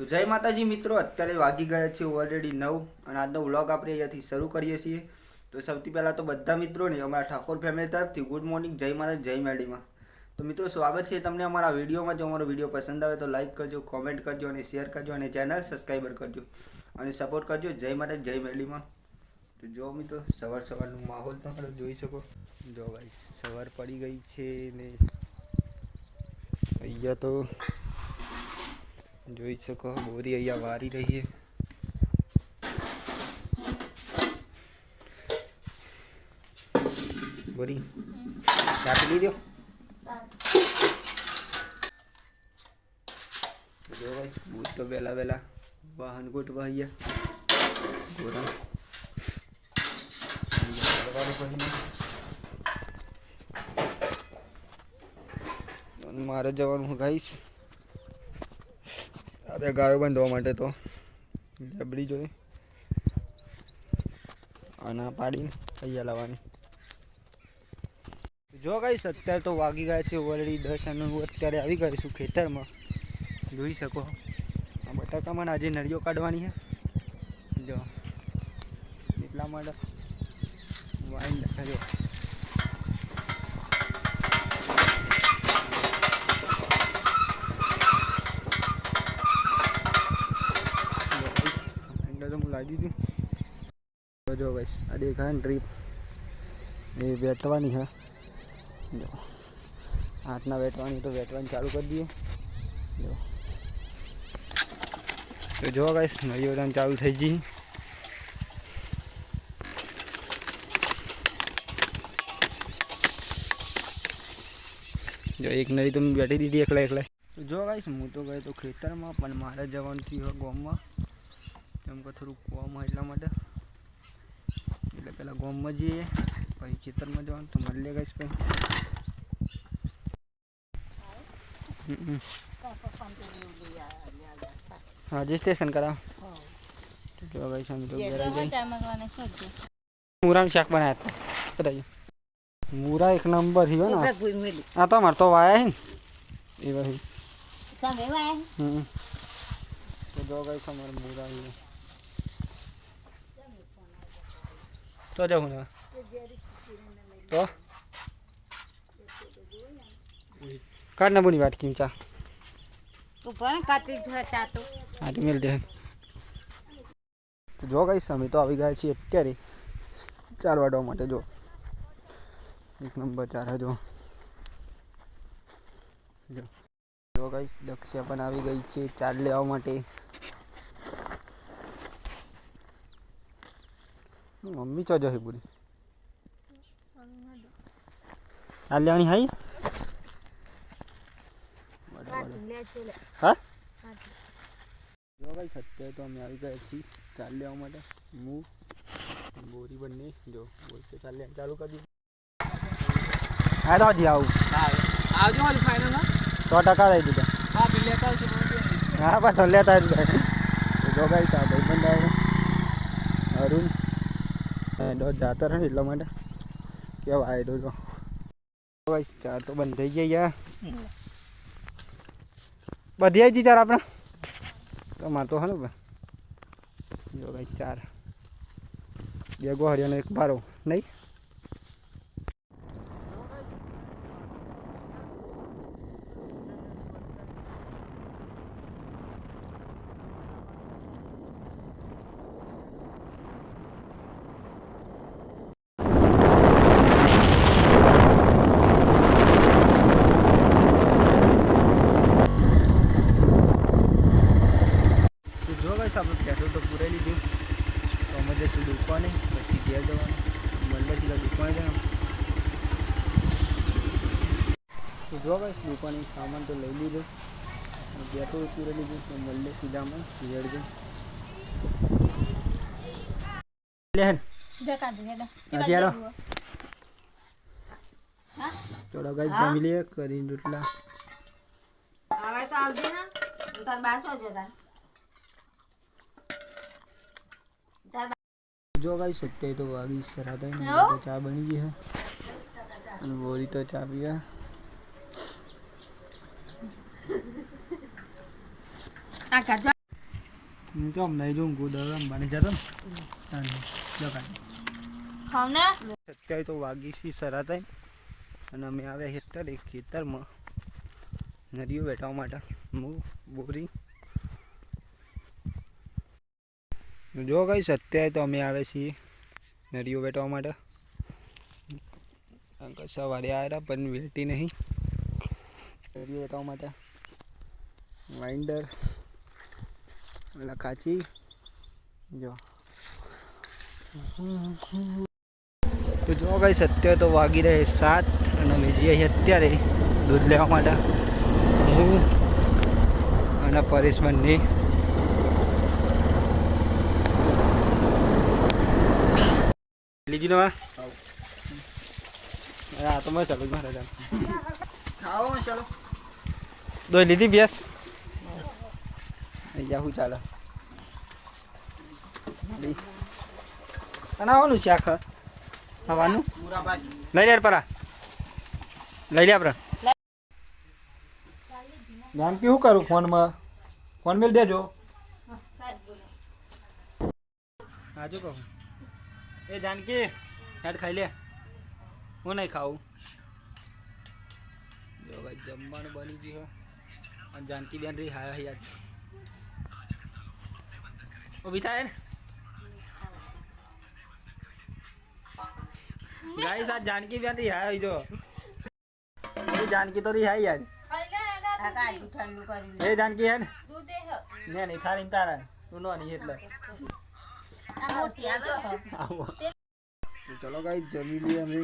તો જય માતાજી મિત્રો, અત્યારે વાગી ગયા છે ઓલરેડી 9 અને આજનો વ્લોગ આપણે અહીંયાથી શરૂ કરીએ છીએ। તો સૌથી પહેલાં તો બધા મિત્રોને અમારા ઠાકોર ફેમિલી તરફથી ગુડ મોર્નિંગ, જય માતાજી, જય મેડીમાં। તો મિત્રો સ્વાગત છે તમને અમારા વિડીયોમાં। જો અમારો વિડીયો પસંદ આવે તો લાઇક કરજો, કોમેન્ટ કરજો અને શેર કરજો અને ચેનલ સબસ્ક્રાઈબર કરજો અને સપોર્ટ કરજો। જય માતાજી, જય મેડીમાં। તો જો મિત્રો સવાર સવારનો માહોલ તમે જોઈ શકો। જો ભાઈ સવાર પડી ગઈ છે ને અહીંયા તો જોઈ શકો બોરી અહીંયા વારી રહી है। बोरी चाप ली दो जो बस भूत तो बेला बेला वाहन गोट वही गोरा मारे जवान हूँ गाइस। अरे गायो बांधवा माटे तो डबड़ी जो आना पाड़ी अहिया लावानी। जो गाइस अत्यारे तो वागी गया है ऑलरेडी 10 અને હું અત્યારે આવી ગયો છું ખેતરમાં। જોઈ શકો આ બટાકામાં આજે નળીઓ કાઢવાની છે। જો એટલા માટે વાઈન લખાજો। तो मैं ला दी थी। तो जो गाइस आ देखा है ट्रिप ये बैठवानी है। जो हाथना वेटवानी तो वेटवानी चालू कर दिए। जो तो जो गाइस नई उड़ान चालू थी जी। जो एक नई तो मैं बैठी दीदी एकला एकला। तो जो गाइस हूँ तो गए तो खेतर में पण मारे जवान थी गाम में केम के थोड़ू कम है एटला माटे એટલે પેલા ગામ માં જઈએ પછી ખેતર માં જવાનું તો મળીએ ગાઈસ। પણ हाँ जी स्टेशन करा तो गाइस हम तो घर आ गए। मूरा में शाक बनाया था बताइए। मूरा एक नंबर ही हो ना। हाँ तो हमारे तो आया है ये वही तो जो गाइस हमारे मूरा ही है तो जाओ ना तो काटना बुनी बात की चा तो पण काटी था तो हाँ तो मिलते हैं। तो जो गाइस અમે તો આવી ગયા છીએ અત્યારે ચાર વાડવા માટે। જો એક નંબર ચાર है। જો જો જો ગાइस દક્ષા પણ આવી ગઈ છે ચાર લેવા માટે। मम्मी चो जही पूरी आ लेनी है। हाँ जो भाई सत्य तो अमे आई गए छी चाल लेवा माटे। मुँह बोरी बने जो बोरी तो चाल चालू कर दी। हाँ तो जी आऊ आज वाली फाइनल ना 100% दे दीदा। हां बिल लेता हूं। हां बस लेता है। जो भाई सा भाई बंदा है अरुण दो जाता रहे એટલા માટે કેવા આઈડો જો ભાઈ ચાર તો બંધ થઈ ગયા યાર બધી આવી જી ચાર આપણા તમાર તો હને જો ભાઈ ચાર બે ગોહરી અને એક બારો નહીં। આપણે પેટ્રોલ તો પૂરાઈ લીધું તો અમે જઈશું દુકાને પછી ઘેર જવાનું મળે સીધા દુકાને જવાનું। તો જો ભાઈ દુકાને સામાન તો લઈ લીધો પેટ્રોલ પૂરાઈ લીધું તો મળે સીધા અમે ઘેર જઈ લે આજે આલો થોડા ગાઈસ જમી લે કરીને રોટલા હવે તો આવજે ને તાર બાસો જતા। जो गाइस सकते तो वागी सराता है तो चाय बनी गई है અને બોરી તો ચા પીવા આ કાઢો કેમ નહીં જોઉં ગુડ બની જતો ને ખાવ ને અત્યારે તો વાગી સી સરા થાય અને અમે આવ્યા હેઠળ એક ખેતરમાં નદીઓ બેઠવા માટે હું બોરી જો કઈ અત્યારે તો અમે આવ્યા છીએ નદીઓ બેઠવા માટે અંકલ સવારે આવ્યા પણ વેટી નહીં નદીઓ બેઠવા માટે વાઇન્ડર ઓલા કાચી જો તો જો કઈ અત્યારે તો વાગી રહે 7 અને અમે જઈએ અત્યારે દૂધ લેવા માટે હું અને પરેશ બંને લીધી ને હા તો મેં ચાલુ મારે ખાઓ ચાલો દો લીધી ભેંસ અહીંયા શું ચાલે બનાવવાનું શાક ખાવાનું લઈ લે પરા લઈ લે આપણે જાનકી શું કરું ફોન મેલ દેજો હાજુ કહું એ જાનકી હેડ ખાઈ લે હું નહીં ખાવું જો ભાઈ જમવાનું બની ગયું અને જાનકી બેન રહી હા યાદ ઊભી થાય ને गाइस आज जानकी भी आती है जो ये जानकी तो रही है यार ये जानकी है ने नहीं थारी तारा तू नो नहीं એટલે चलो गाइस जमी लिए અમે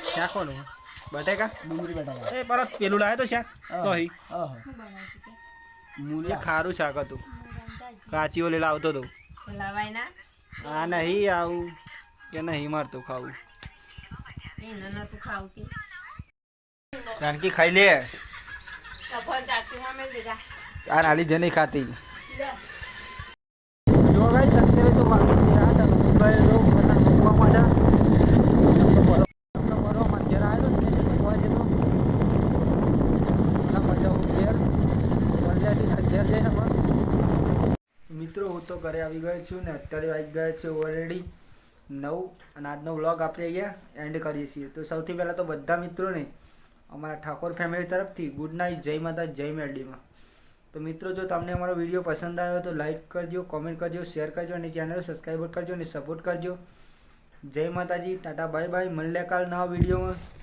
क्या કોનું બટેકા ડુંગળી બટેકા એ પરત પેલું લાવે તો શાક તો હી મૂલી ખારું શાક હતું કાચીઓ લઈ લાવતો તો લાવાય ના આ નહીં આવું કે નહીં મારતું ખાવું जानकी खाई ले આ નાલી જે નહીં ખાતી જો ગાઈસ અત્યારે તો વાગી છે 8 અને મોબાઈલ લો મને મૂકવા માટે આપણો બરો માં ઘેર આવ્યો ને મૂકવા જેતો ના મજા ઘેર વળજાથી ઘેર જઈને મિત્રો હું તો ઘરે આવી ગયો છું ને અત્યારે વાગી ગયા છે ઓલરેડી 9 અને આજનો વ્લોગ આપણે અહીંયા એન્ડ કરીએ છીએ તો સૌથી પહેલાં તો બધા મિત્રોને અમારા ઠાકોર ફેમિલી તરફથી ગુડ નાઇટ જય માતા જય મેરડીમાં તો મિત્રો જો તમને અમારો વિડીયો પસંદ આવ્યો તો લાઈક કરજો કોમેન્ટ કરજો શેર કરજો અને ચેનલ સબસ્ક્રાઈબ કરજો અને સપોર્ટ કરજો જય માતાજી ટાટા બાય બાય મળીએ કાલ નવા વિડીયોમાં